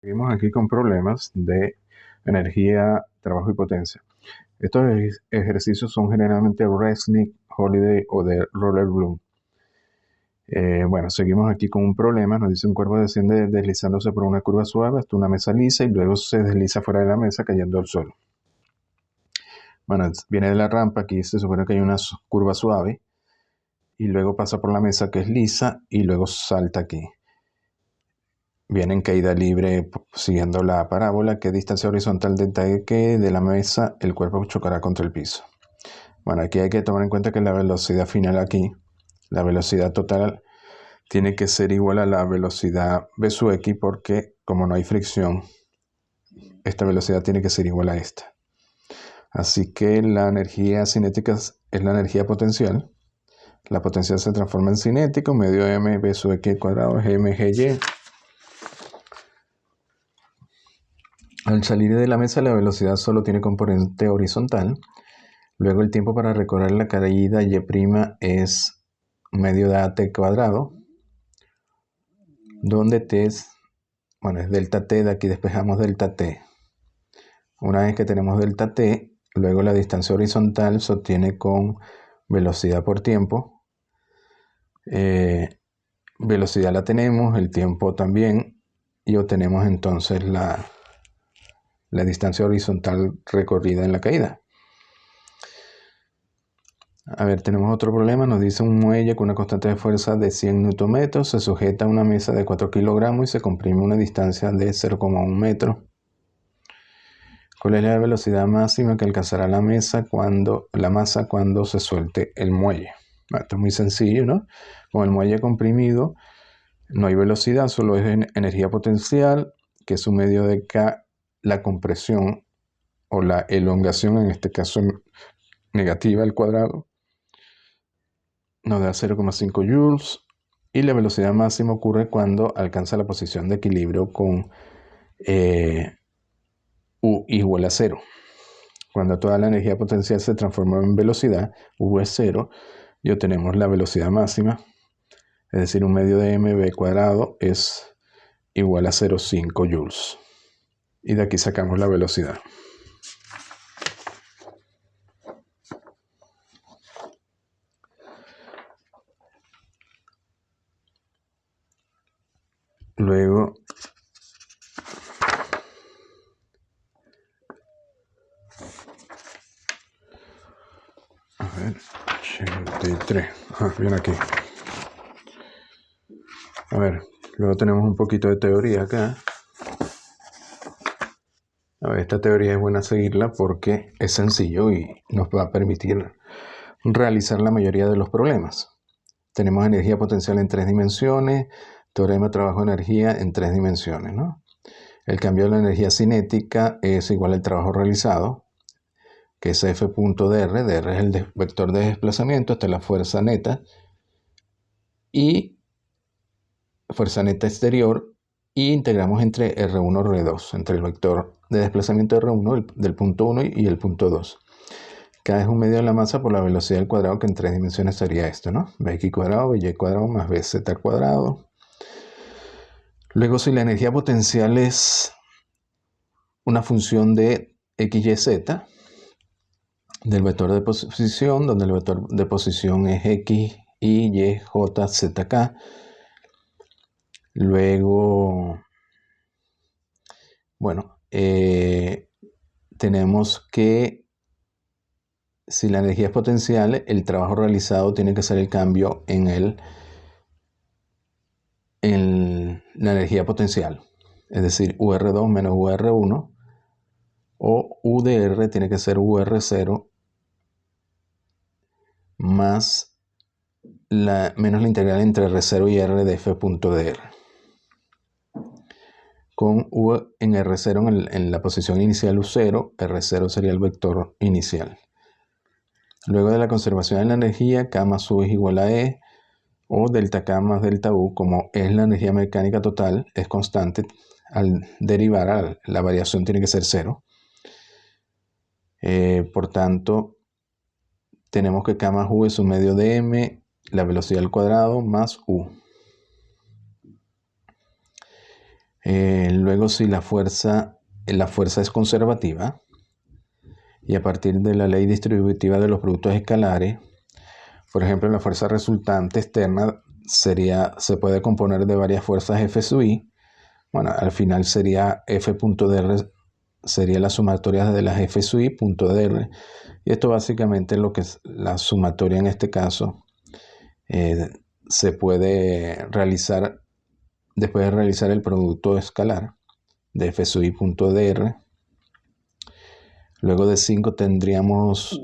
Seguimos aquí con problemas de energía, trabajo y potencia. Estos ejercicios son generalmente Resnick, Holiday o de Roller Bloom. Bueno, seguimos aquí con un problema. Nos dice un cuerpo desciende deslizándose por una curva suave hasta una mesa lisa y luego se desliza fuera de la mesa cayendo al suelo. Bueno, viene de la rampa, aquí se supone que hay una curva suave y luego pasa por la mesa que es lisa y luego salta aquí. Viene en caída libre siguiendo la parábola. ¿Qué distancia horizontal del que de la mesa el cuerpo chocará contra el piso? Bueno, aquí hay que tomar en cuenta que la velocidad final aquí, la velocidad total, tiene que ser igual a la velocidad v sub x porque como no hay fricción, esta velocidad tiene que ser igual a esta. Así que la energía cinética es la energía potencial. La potencial se transforma en cinético, medio m v sub x al cuadrado es mgy. Al salir de la mesa la velocidad solo tiene componente horizontal. Luego el tiempo para recorrer la caída y' es medio de at cuadrado, donde t es delta t, de aquí despejamos delta t. Una vez que tenemos delta t, luego la distancia horizontal se obtiene con velocidad por tiempo. Velocidad la tenemos, el tiempo también, y obtenemos entonces la distancia horizontal recorrida en la caída. A ver, tenemos otro problema. Nos dice un muelle con una constante de fuerza de 100 Nm se sujeta a una mesa de 4 kilogramos y se comprime a una distancia de 0,1 metro. ¿Cuál es la velocidad máxima que alcanzará la masa cuando se suelte el muelle? Esto es muy sencillo, ¿no? Con el muelle comprimido no hay velocidad, solo es energía potencial, que es un medio de K, la compresión o la elongación, en este caso negativa al cuadrado, nos da 0,5 joules y la velocidad máxima ocurre cuando alcanza la posición de equilibrio con U igual a 0. Cuando toda la energía potencial se transforma en velocidad, U es 0, y obtenemos la velocidad máxima, es decir, un medio de mv cuadrado es igual a 0,5 joules. Y de aquí sacamos la velocidad. Luego, a ver, 83. Bien aquí. A ver, luego tenemos un poquito de teoría acá. A ver, esta teoría es buena seguirla porque es sencillo y nos va a permitir realizar la mayoría de los problemas. Tenemos energía potencial en 3 dimensiones, teorema de trabajo de energía en 3 dimensiones, ¿no? El cambio de la energía cinética es igual al trabajo realizado, que es F.dr. dr es el vector de desplazamiento, esta es la fuerza neta, y fuerza neta exterior, y integramos entre R1 y R2, entre el vector de desplazamiento R1 del punto 1 y el punto 2. K es un medio de la masa por la velocidad al cuadrado, que en 3 dimensiones sería esto, ¿no? Bx cuadrado, by cuadrado más bz al cuadrado. Luego, si la energía potencial es una función de x, y, z, del vector de posición, donde el vector de posición es x, y, j, z, k. Luego, bueno, tenemos que si la energía es potencial, el trabajo realizado tiene que ser el cambio en la energía potencial. Es decir, UR2 menos UR1, o UDR tiene que ser UR0 más menos la integral entre R0 y R de F.dr. Con U en R0 en la posición inicial U0, R0 sería el vector inicial. Luego de la conservación de la energía, K más U es igual a E, o delta K más delta U, como es la energía mecánica total, es constante, al derivar la variación tiene que ser 0. Por tanto, tenemos que K más U es un medio de M, la velocidad al cuadrado, más U. Luego, si la fuerza es conservativa, y a partir de la ley distributiva de los productos escalares, por ejemplo, la fuerza resultante externa se puede componer de varias fuerzas F sub i. Bueno, al final sería F.dr, sería la sumatoria de las F sub i punto dr. Y esto básicamente es lo que es la sumatoria en este caso. Se puede realizar después de realizar el producto escalar de F sub i punto dr. Luego de 5 tendríamos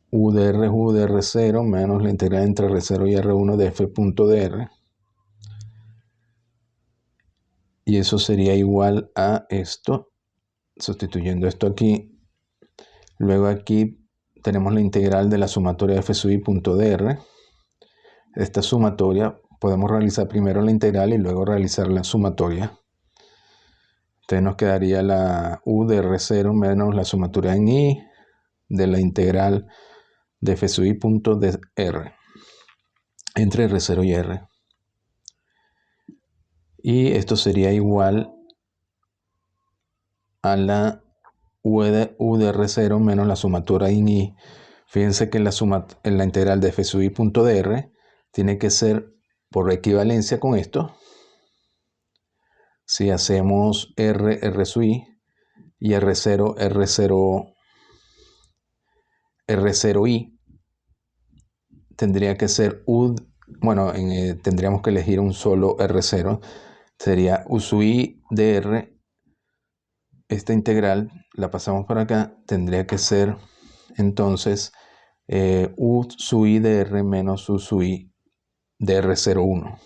U de R0 menos la integral entre R0 y R1 de F.dr. Y eso sería igual a esto, sustituyendo esto aquí. Luego aquí tenemos la integral de la sumatoria de F sub i punto dr. Esta sumatoria podemos realizar primero la integral y luego realizar la sumatoria. Entonces nos quedaría la U de R0 menos la sumatoria en I de la integral de F sub i punto dr entre R0 y R. Y esto sería igual a la U de R0 menos la sumatoria en I. Fíjense que en la integral de F sub i punto dr tiene que ser por equivalencia con esto. Si hacemos R sub i y R0i, tendría que ser tendríamos que elegir un solo R0. Sería U sub i de R. Esta integral la pasamos por acá. Tendría que ser entonces U sub i de R menos U sub i de R01.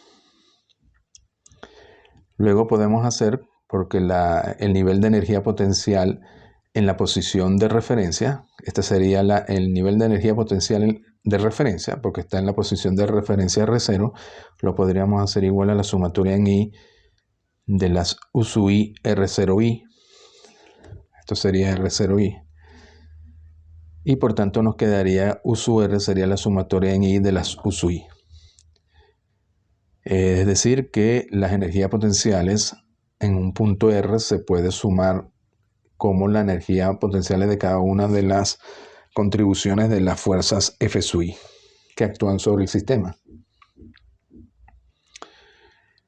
Luego podemos hacer, porque el nivel de energía potencial en la posición de referencia, este sería el nivel de energía potencial de referencia, porque está en la posición de referencia R0, lo podríamos hacer igual a la sumatoria en I de las U sub i R0i. Esto sería R0i. Y por tanto nos quedaría U sub R sería la sumatoria en I de las U sub i. Es decir, que las energías potenciales en un punto R se puede sumar como la energía potencial de cada una de las contribuciones de las fuerzas F sub i que actúan sobre el sistema.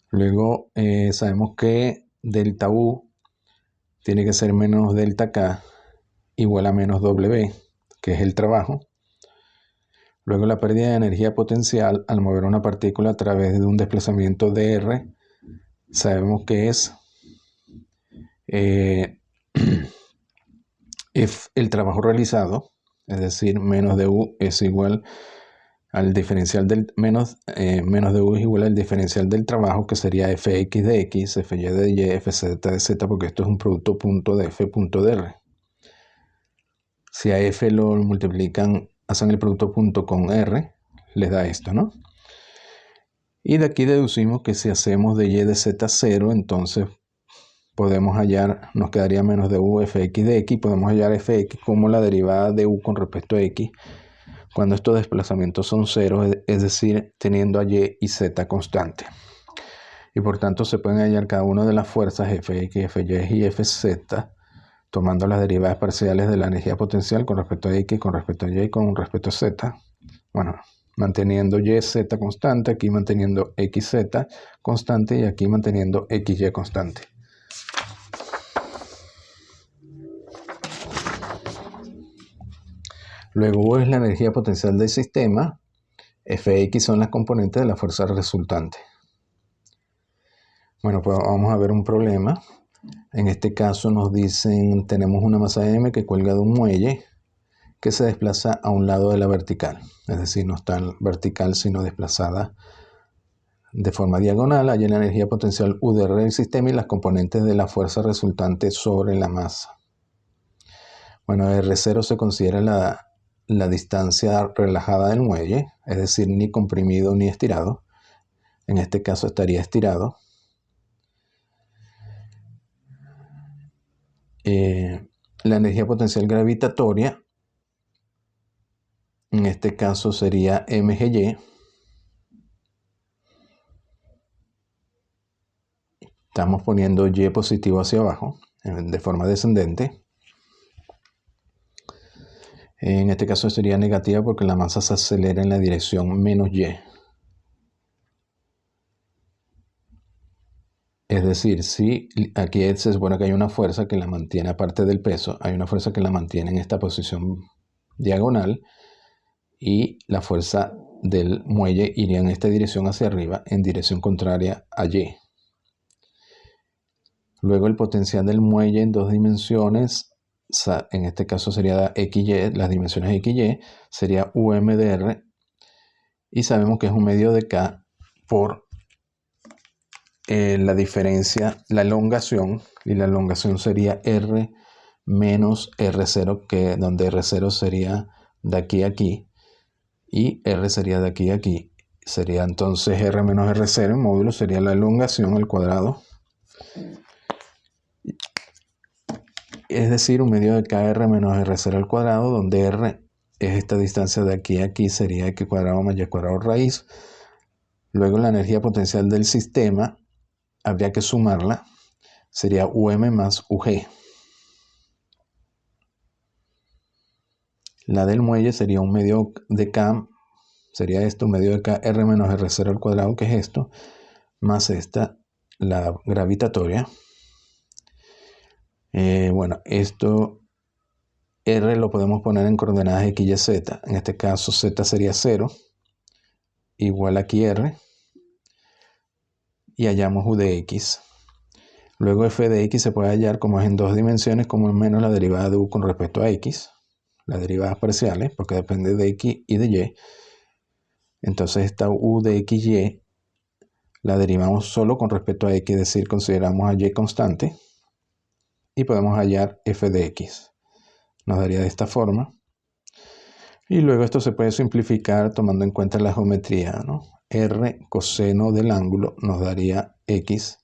Luego sabemos que delta U tiene que ser menos delta K igual a menos W, que es el trabajo. Luego la pérdida de energía potencial al mover una partícula a través de un desplazamiento dr, sabemos que es el trabajo realizado, es decir, menos de U es igual al diferencial del menos de U es igual al diferencial del trabajo, que sería Fx de X, Fy de Y, Fz de Z, porque esto es un producto punto de F.dr. Si a F lo multiplican, hacen el producto punto con R, les da esto, ¿no? Y de aquí deducimos que si hacemos de Y de Z 0, entonces podemos hallar, nos quedaría menos de U Fx de X, podemos hallar Fx como la derivada de U con respecto a X, cuando estos desplazamientos son cero, es decir, teniendo a Y y Z constante. Y por tanto se pueden hallar cada una de las fuerzas Fx, Fy y Fz, tomando las derivadas parciales de la energía potencial con respecto a X, con respecto a Y y con respecto a Z. Bueno, manteniendo Y, Z constante, aquí manteniendo X, Z constante y aquí manteniendo X, Y constante. Luego U es la energía potencial del sistema, Fx son las componentes de la fuerza resultante. Bueno, pues vamos a ver un problema. En este caso nos dicen, tenemos una masa M que cuelga de un muelle que se desplaza a un lado de la vertical. Es decir, no está vertical, sino desplazada de forma diagonal. Hay la energía potencial U de R del sistema y las componentes de la fuerza resultante sobre la masa. Bueno, R0 se considera la distancia relajada del muelle, es decir, ni comprimido ni estirado. En este caso estaría estirado. La energía potencial gravitatoria, en este caso sería mgy. Estamos poniendo y positivo hacia abajo, de forma descendente. En este caso sería negativa porque la masa se acelera en la dirección menos y. Es decir, si aquí se supone que hay una fuerza que la mantiene aparte del peso, hay una fuerza que la mantiene en esta posición diagonal y la fuerza del muelle iría en esta dirección hacia arriba en dirección contraria a y. Luego el potencial del muelle en dos dimensiones, en este caso sería XY, las dimensiones XY, sería UM de R, y sabemos que es un medio de K por la diferencia, la elongación, y la elongación sería R menos R0, que donde R0 sería de aquí a aquí, y R sería de aquí a aquí. Sería entonces R menos R0 en módulo, sería la elongación al cuadrado. Es decir, un medio de KR menos R0 al cuadrado, donde R es esta distancia de aquí a aquí, sería X cuadrado más Y cuadrado raíz. Luego la energía potencial del sistema, habría que sumarla, sería UM más UG. La del muelle sería un medio de K, sería esto, un medio de K R menos R0 al cuadrado, que es esto, más esta, la gravitatoria. Bueno, esto R lo podemos poner en coordenadas X, Y, Z. En este caso Z sería 0, igual aquí R, y hallamos U de X. Luego F de X se puede hallar como es en dos dimensiones, como es menos la derivada de U con respecto a X, las derivadas parciales, porque depende de X y de Y. Entonces esta U de XY la derivamos solo con respecto a X, es decir, consideramos a Y constante, y podemos hallar F de X. Nos daría de esta forma. Y luego esto se puede simplificar tomando en cuenta la geometría, ¿no? R coseno del ángulo nos daría X,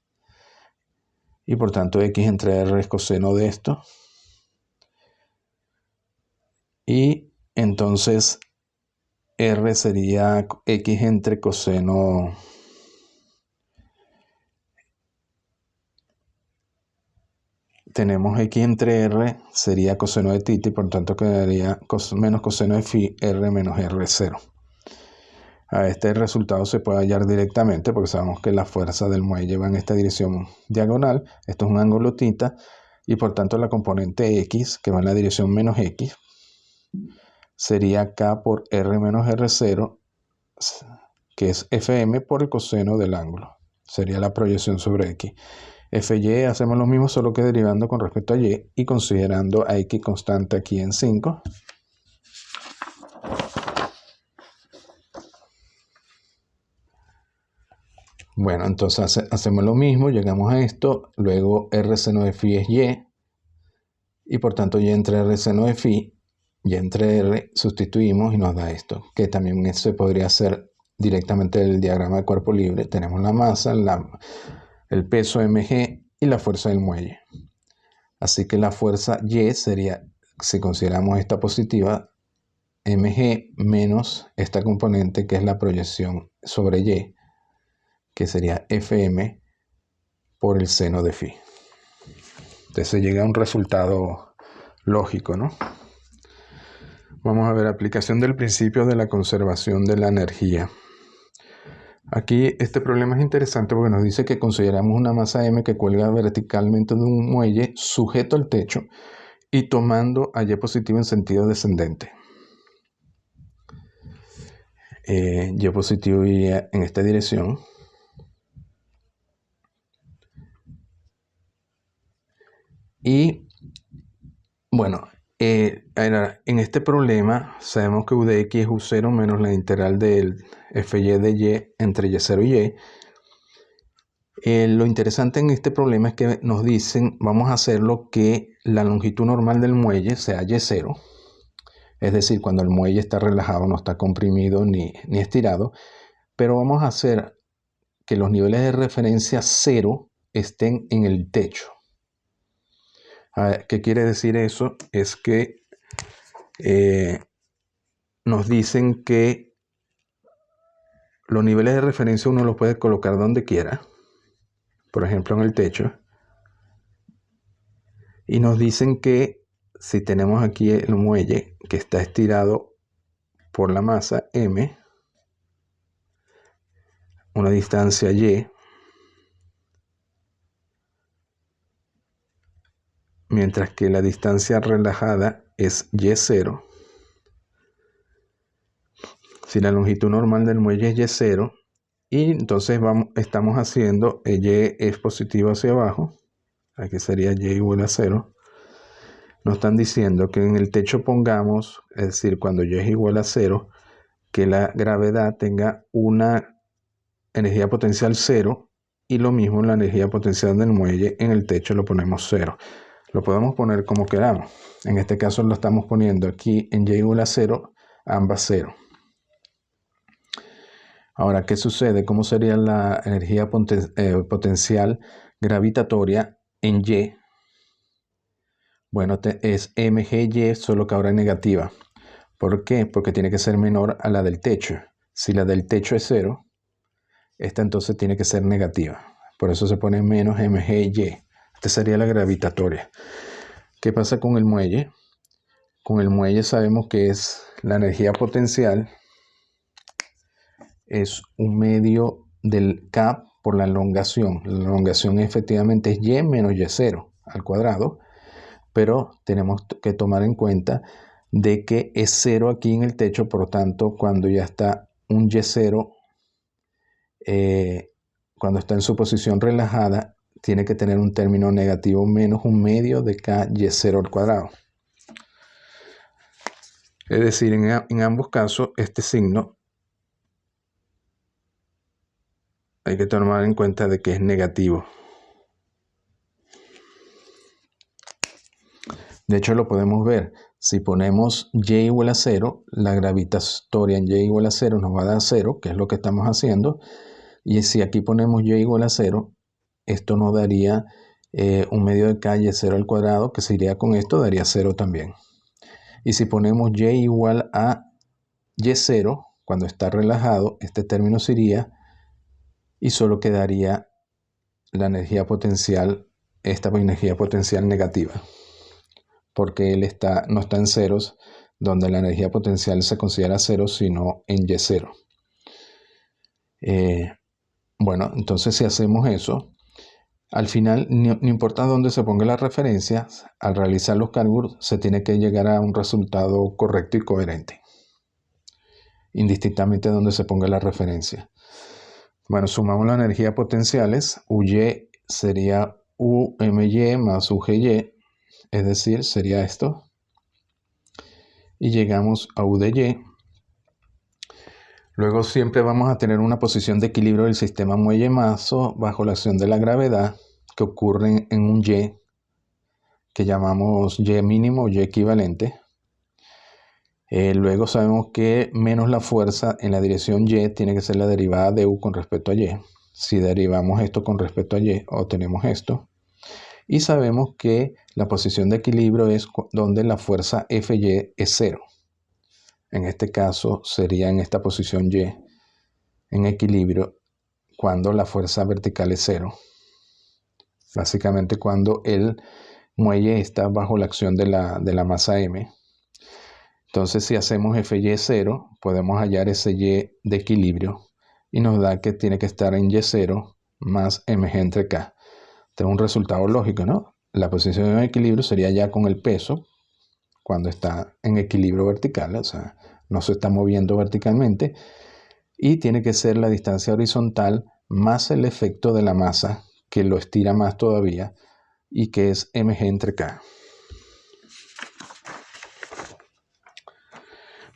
y por tanto X entre R es coseno de esto. Y entonces R sería X entre coseno. Tenemos X entre R, sería coseno de θ, y por tanto quedaría menos coseno de phi, R menos R0. A este resultado se puede hallar directamente porque sabemos que la fuerza del muelle va en esta dirección diagonal. Esto es un ángulo θ, y por tanto la componente X, que va en la dirección menos X, sería K por R menos R0, que es Fm por el coseno del ángulo. Sería la proyección sobre X. Fy hacemos lo mismo, solo que derivando con respecto a y y considerando a X constante aquí en 5. Bueno, entonces hacemos lo mismo, llegamos a esto, luego R seno de phi es y por tanto y entre R seno de phi, y entre R sustituimos y nos da esto, que también se podría hacer directamente del diagrama de cuerpo libre. Tenemos la masa, el peso mg y la fuerza del muelle. Así que la fuerza Y sería, si consideramos esta positiva, mg menos esta componente que es la proyección sobre Y, que sería Fm por el seno de phi. Entonces se llega a un resultado lógico, ¿no? Vamos a ver, aplicación del principio de la conservación de la energía. Aquí este problema es interesante porque nos dice que consideramos una masa M que cuelga verticalmente de un muelle sujeto al techo y tomando a Y positivo en sentido descendente. Y positivo iría en esta dirección. Y bueno, en este problema sabemos que U de X es U0 menos la integral del Fy de Y entre Y0 y Y. Lo interesante en este problema es que nos dicen, vamos a hacerlo que la longitud normal del muelle sea Y0, es decir, cuando el muelle está relajado, no está comprimido ni estirado, pero vamos a hacer que los niveles de referencia 0 estén en el techo. ¿Qué quiere decir eso? Es que nos dicen que los niveles de referencia uno los puede colocar donde quiera, por ejemplo en el techo, y nos dicen que si tenemos aquí el muelle que está estirado por la masa M, una distancia Y, mientras que la distancia relajada es Y0. Si la longitud normal del muelle es Y0, y entonces estamos haciendo Y es positivo hacia abajo, aquí sería Y igual a 0. Nos están diciendo que en el techo pongamos, es decir, cuando Y es igual a 0, que la gravedad tenga una energía potencial 0, y lo mismo la energía potencial del muelle en el techo lo ponemos 0. Lo podemos poner como queramos. En este caso lo estamos poniendo aquí en Y igual a 0, ambas 0. Ahora, ¿qué sucede? ¿Cómo sería la energía potencial gravitatoria en Y? Bueno, es mgy, solo que ahora es negativa. ¿Por qué? Porque tiene que ser menor a la del techo. Si la del techo es 0, esta entonces tiene que ser negativa. Por eso se pone menos mgy. Esta sería la gravitatoria. ¿Qué pasa con el muelle? Con el muelle sabemos que es la energía potencial, es un medio del K por la elongación. La elongación efectivamente es Y menos Y0 al cuadrado, pero tenemos que tomar en cuenta de que es 0 aquí en el techo, por lo tanto, cuando ya está un Y0, cuando está en su posición relajada, tiene que tener un término negativo menos un medio de K Y0 al cuadrado. Es decir, en ambos casos, este signo hay que tomar en cuenta de que es negativo. De hecho, lo podemos ver. Si ponemos Y igual a 0, la gravitatoria en Y igual a 0 nos va a dar 0, que es lo que estamos haciendo. Y si aquí ponemos Y igual a 0, esto nos daría un medio de K Y0 al cuadrado, que se iría con esto, daría 0 también. Y si ponemos Y igual a Y0, cuando está relajado, este término se iría y solo quedaría la energía potencial, esta energía potencial negativa, porque él no está en ceros, donde la energía potencial se considera 0, sino en Y0. Bueno, entonces si hacemos eso, al final, no importa dónde se ponga la referencia, al realizar los cálculos se tiene que llegar a un resultado correcto y coherente, indistintamente de dónde se ponga la referencia. Bueno, sumamos las energías potenciales. UY sería UMY más UGY, es decir, sería esto. Y llegamos a U de Y. Luego siempre vamos a tener una posición de equilibrio del sistema muelle-maso bajo la acción de la gravedad que ocurre en un Y que llamamos Y mínimo o Y equivalente. Luego sabemos que menos la fuerza en la dirección Y tiene que ser la derivada de U con respecto a Y. Si derivamos esto con respecto a Y, obtenemos esto. Y sabemos que la posición de equilibrio es donde la fuerza Fy es 0. En este caso sería en esta posición Y, en equilibrio, cuando la fuerza vertical es 0. Básicamente cuando el muelle está bajo la acción de la masa M. Entonces si hacemos Fy 0, podemos hallar ese Y de equilibrio y nos da que tiene que estar en Y0 más mg entre K. Tengo un resultado lógico, ¿no? La posición de equilibrio sería ya con el peso cuando está en equilibrio vertical, o sea, no se está moviendo verticalmente, y tiene que ser la distancia horizontal más el efecto de la masa que lo estira más todavía y que es mg entre K.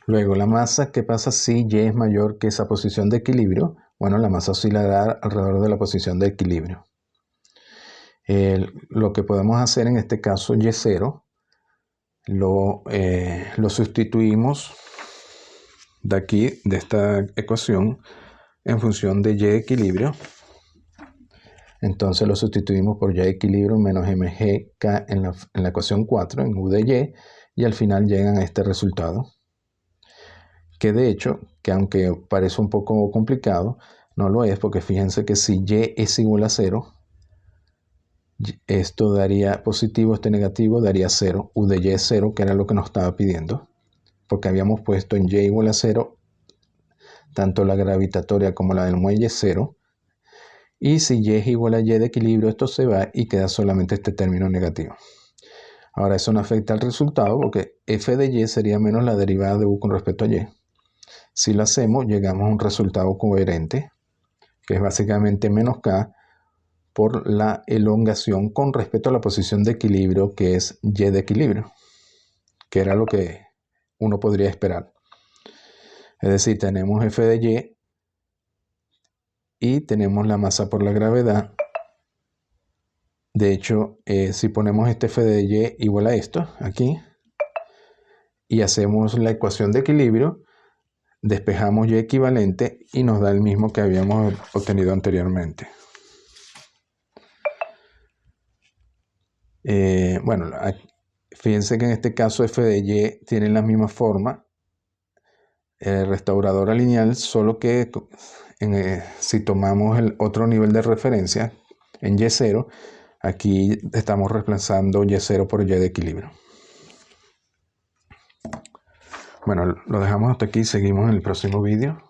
Luego, la masa, ¿qué pasa si Y es mayor que esa posición de equilibrio? Bueno, la masa oscilará alrededor de la posición de equilibrio. Lo que podemos hacer en este caso, Y0, lo sustituimos de aquí, de esta ecuación, en función de Y equilibrio. Entonces lo sustituimos por Y equilibrio menos mgk en la ecuación 4, en U de y al final llegan a este resultado. Que de hecho, que aunque parece un poco complicado, no lo es, porque fíjense que si Y es igual a 0, esto daría positivo, este negativo daría 0, U de Y es 0, que era lo que nos estaba pidiendo, porque habíamos puesto en Y igual a 0, tanto la gravitatoria como la del muelle 0, y si Y es igual a Y de equilibrio, esto se va y queda solamente este término negativo. Ahora, eso no afecta al resultado porque f de Y sería menos la derivada de U con respecto a Y. Si lo hacemos, llegamos a un resultado coherente, que es básicamente menos K por la elongación con respecto a la posición de equilibrio, que es Y de equilibrio, que era lo que uno podría esperar. Es decir, tenemos f de Y y tenemos la masa por la gravedad. De hecho, si ponemos este f de Y igual a esto, aquí, y hacemos la ecuación de equilibrio, despejamos Y equivalente y nos da el mismo que habíamos obtenido anteriormente. Bueno, fíjense que en este caso f de Y tiene la misma forma, restauradora lineal, solo que si tomamos el otro nivel de referencia en Y0, aquí estamos reemplazando Y0 por Y de equilibrio. Bueno, lo dejamos hasta aquí, seguimos en el próximo vídeo.